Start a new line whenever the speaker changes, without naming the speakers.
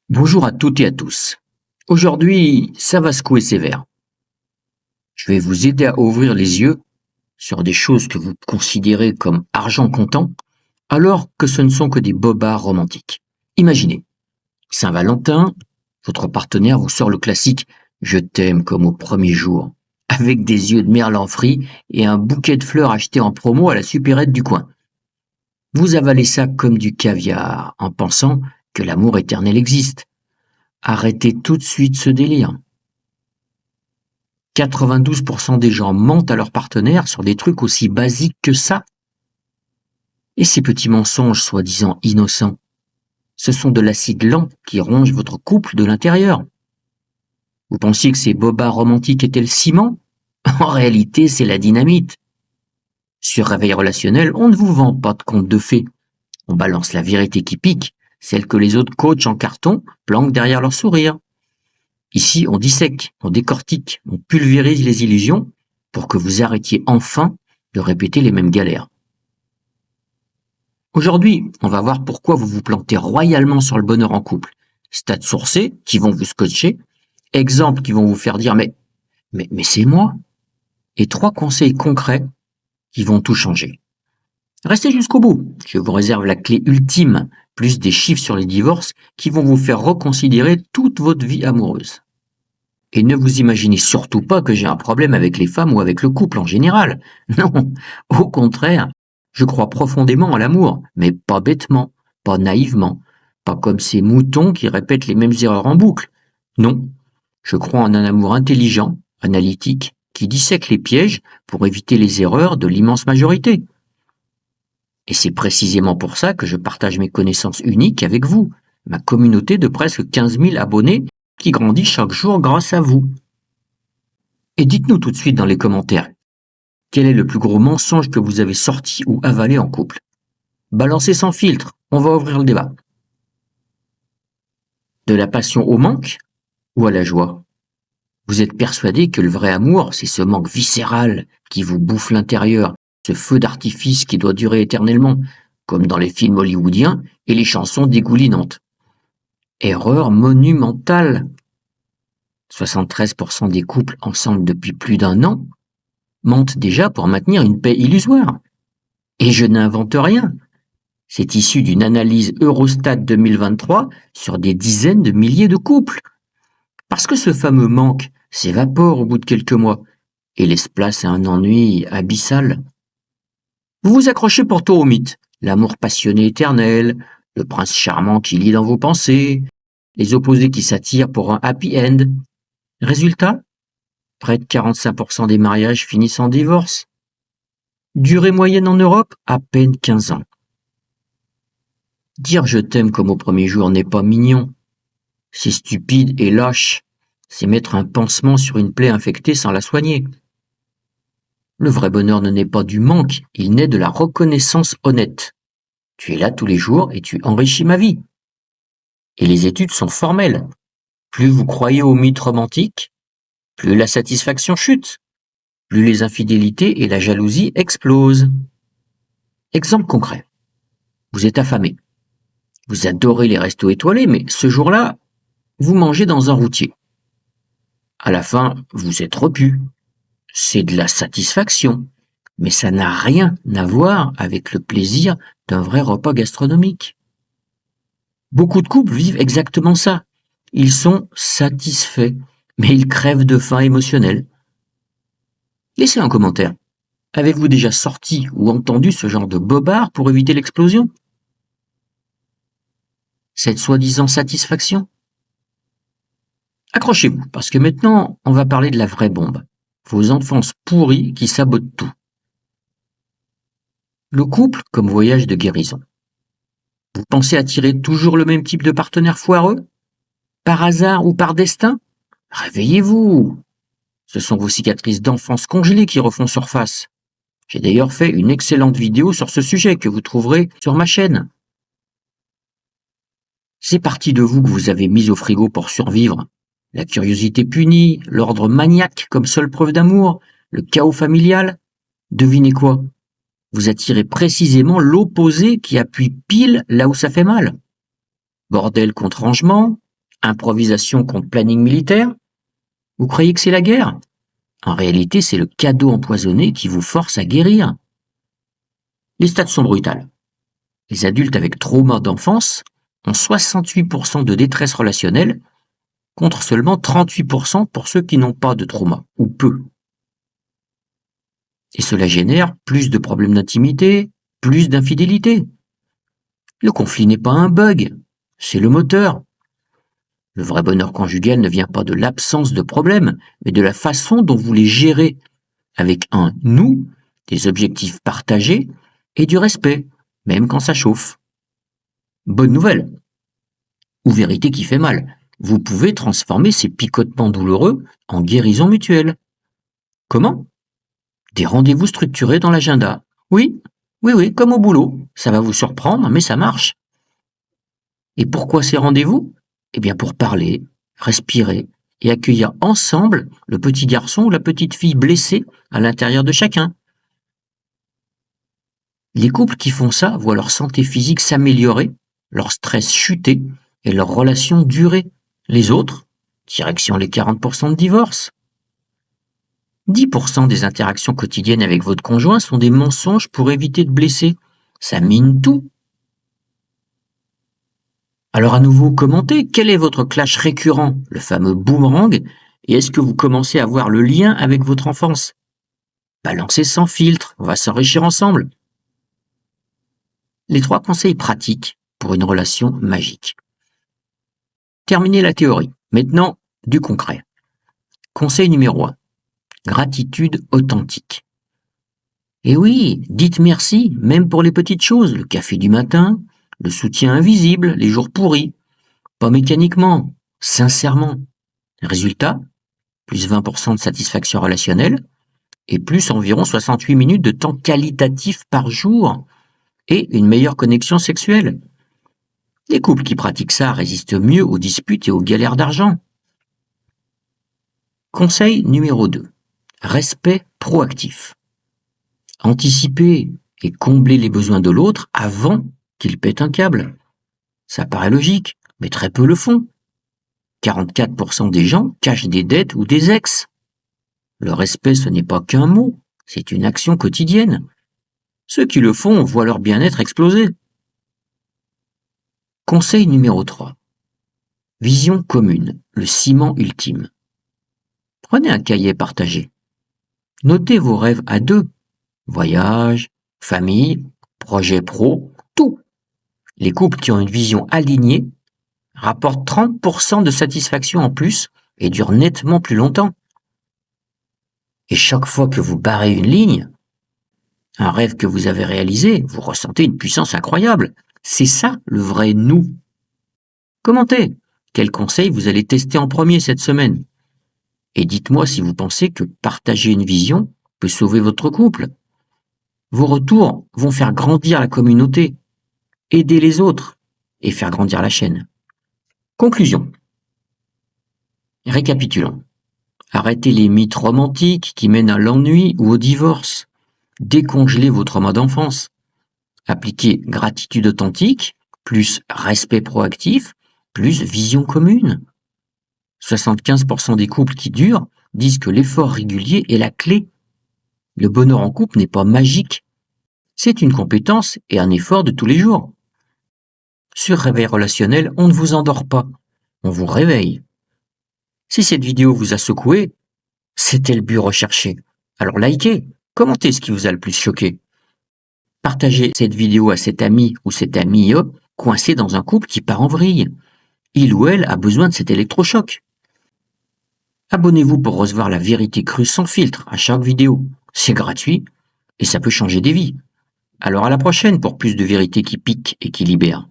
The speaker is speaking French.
Bonjour à toutes et à tous. Aujourd'hui, ça va secouer sévère. Je vais vous aider à ouvrir les yeux sur des choses que vous considérez comme argent comptant, alors que ce ne sont que des bobards romantiques. Imaginez, Saint-Valentin, votre partenaire vous sort le classique «Je t'aime comme au premier jour», avec des yeux de merlan frit et un bouquet de fleurs acheté en promo à la supérette du coin. Vous avalez ça comme du caviar, en pensant que l'amour éternel existe. Arrêtez tout de suite ce délire. 92% des gens mentent à leur partenaire sur des trucs aussi basiques que ça. Et ces petits mensonges soi-disant innocents, ce sont de l'acide lent qui ronge votre couple de l'intérieur. Vous pensiez que ces bobards romantiques étaient le ciment? En réalité, c'est la dynamite. Sur Réveil relationnel, on ne vous vend pas de contes de fées. On balance la vérité qui pique, celle que les autres coachs en carton planquent derrière leur sourire. Ici, on dissèque, on décortique, on pulvérise les illusions pour que vous arrêtiez enfin de répéter les mêmes galères. Aujourd'hui, on va voir pourquoi vous vous plantez royalement sur le bonheur en couple. Stats sourcés qui vont vous scotcher, exemples qui vont vous faire dire mais c'est moi. Et 3 conseils concrets qui vont tout changer. Restez jusqu'au bout, je vous réserve la clé ultime, plus des chiffres sur les divorces qui vont vous faire reconsidérer toute votre vie amoureuse. Et ne vous imaginez surtout pas que j'ai un problème avec les femmes ou avec le couple en général. Non, au contraire, je crois profondément à l'amour, mais pas bêtement, pas naïvement, pas comme ces moutons qui répètent les mêmes erreurs en boucle. Non, je crois en un amour intelligent, analytique, qui dissèque les pièges pour éviter les erreurs de l'immense majorité. Et c'est précisément pour ça que je partage mes connaissances uniques avec vous, ma communauté de presque 15 000 abonnés qui grandit chaque jour grâce à vous. Et dites-nous tout de suite dans les commentaires, quel est le plus gros mensonge que vous avez sorti ou avalé en couple? Balancez sans filtre, on va ouvrir le débat. De la passion au manque ou à la joie? Vous êtes persuadé que le vrai amour, c'est ce manque viscéral qui vous bouffe l'intérieur, ce feu d'artifice qui doit durer éternellement, comme dans les films hollywoodiens et les chansons dégoulinantes. Erreur monumentale. 73% des couples ensemble depuis plus d'1 an mentent déjà pour maintenir une paix illusoire. Et je n'invente rien. C'est issu d'une analyse Eurostat 2023 sur des dizaines de milliers de couples. Parce que ce fameux manque s'évapore au bout de quelques mois et laisse place à un ennui abyssal. Vous vous accrochez pourtant au mythe, l'amour passionné éternel, le prince charmant qui lit dans vos pensées, les opposés qui s'attirent pour un happy end. Résultat, près de 45% des mariages finissent en divorce. Durée moyenne en Europe, à peine 15 ans. Dire je t'aime comme au premier jour n'est pas mignon. C'est stupide et lâche. C'est mettre un pansement sur une plaie infectée sans la soigner. Le vrai bonheur ne naît pas du manque, il naît de la reconnaissance honnête. Tu es là tous les jours et tu enrichis ma vie. Et les études sont formelles. Plus vous croyez au mythe romantique, plus la satisfaction chute, plus les infidélités et la jalousie explosent. Exemple concret. Vous êtes affamé. Vous adorez les restos étoilés, mais ce jour-là, vous mangez dans un routier. À la fin, vous êtes repu. C'est de la satisfaction, mais ça n'a rien à voir avec le plaisir d'un vrai repas gastronomique. Beaucoup de couples vivent exactement ça. Ils sont satisfaits, mais ils crèvent de faim émotionnelle. Laissez un commentaire. Avez-vous déjà sorti ou entendu ce genre de bobard pour éviter l'explosion? Cette soi-disant satisfaction? Accrochez-vous, parce que maintenant, on va parler de la vraie bombe. Vos enfances pourries qui sabotent tout. Le couple comme voyage de guérison. Vous pensez attirer toujours le même type de partenaire foireux? Par hasard ou par destin? Réveillez-vous! Ce sont vos cicatrices d'enfance congelées qui refont surface. J'ai d'ailleurs fait une excellente vidéo sur ce sujet que vous trouverez sur ma chaîne. C'est parti de vous que vous avez mis au frigo pour survivre. La curiosité punie, l'ordre maniaque comme seule preuve d'amour, le chaos familial. Devinez quoi? Vous attirez précisément l'opposé qui appuie pile là où ça fait mal. Bordel contre rangement, Improvisation contre planning militaire? Vous croyez que c'est la guerre? En réalité, c'est le cadeau empoisonné qui vous force à guérir. Les stats sont brutales. Les adultes avec trauma d'enfance ont 68% de détresse relationnelle contre seulement 38% pour ceux qui n'ont pas de trauma, ou peu. Et cela génère plus de problèmes d'intimité, plus d'infidélité. Le conflit n'est pas un bug, c'est le moteur. Le vrai bonheur conjugal ne vient pas de l'absence de problèmes, mais de la façon dont vous les gérez, avec un nous, des objectifs partagés et du respect, même quand ça chauffe. Bonne nouvelle, ou vérité qui fait mal, vous pouvez transformer ces picotements douloureux en guérison mutuelle. Comment? Des rendez-vous structurés dans l'agenda. Oui, oui, comme au boulot. Ça va vous surprendre, mais ça marche. Et pourquoi ces rendez-vous? Eh bien pour parler, respirer et accueillir ensemble le petit garçon ou la petite fille blessée à l'intérieur de chacun. Les couples qui font ça voient leur santé physique s'améliorer, leur stress chuter et leur relation durer. Les autres, direction les 40% de divorce. 10% des interactions quotidiennes avec votre conjoint sont des mensonges pour éviter de blesser. Ça mine tout. Alors à nouveau, commentez, quel est votre clash récurrent, le fameux boomerang, et est-ce que vous commencez à voir le lien avec votre enfance? Balancez sans filtre, on va s'enrichir ensemble. Les 3 conseils pratiques pour une relation magique. Terminez la théorie. Maintenant, du concret. Conseil numéro 1. Gratitude authentique. Et oui, dites merci, même pour les petites choses, le café du matin, le soutien invisible, les jours pourris. Pas mécaniquement, sincèrement. Résultat, plus 20% de satisfaction relationnelle et plus environ 68 minutes de temps qualitatif par jour et une meilleure connexion sexuelle. Les couples qui pratiquent ça résistent mieux aux disputes et aux galères d'argent. Conseil numéro 2. Respect proactif. Anticiper et combler les besoins de l'autre avant qu'il pète un câble. Ça paraît logique, mais très peu le font. 44% des gens cachent des dettes ou des ex. Le respect, ce n'est pas qu'un mot, c'est une action quotidienne. Ceux qui le font voient leur bien-être exploser. Conseil numéro 3. Vision commune, le ciment ultime. Prenez un cahier partagé. Notez vos rêves à 2. Voyage, famille, projet pro, tout. Les couples qui ont une vision alignée rapportent 30% de satisfaction en plus et durent nettement plus longtemps. Et chaque fois que vous barrez une ligne, un rêve que vous avez réalisé, vous ressentez une puissance incroyable. C'est ça le vrai nous. Commentez. Quel conseil vous allez tester en premier cette semaine? Et dites-moi si vous pensez que partager une vision peut sauver votre couple. Vos retours vont faire grandir la communauté, aider les autres et faire grandir la chaîne. Conclusion. Récapitulons. Arrêtez les mythes romantiques qui mènent à l'ennui ou au divorce. Décongelez vos traumas d'enfance. Appliquez gratitude authentique, plus respect proactif, plus vision commune. 75% des couples qui durent disent que l'effort régulier est la clé. Le bonheur en couple n'est pas magique. C'est une compétence et un effort de tous les jours. Sur Réveil relationnel, on ne vous endort pas, on vous réveille. Si cette vidéo vous a secoué, c'était le but recherché. Alors likez, commentez ce qui vous a le plus choqué. Partagez cette vidéo à cet ami ou cette amie coincé dans un couple qui part en vrille. Il ou elle a besoin de cet électrochoc. Abonnez-vous pour recevoir la vérité crue sans filtre à chaque vidéo. C'est gratuit et ça peut changer des vies. Alors à la prochaine pour plus de vérité qui pique et qui libère.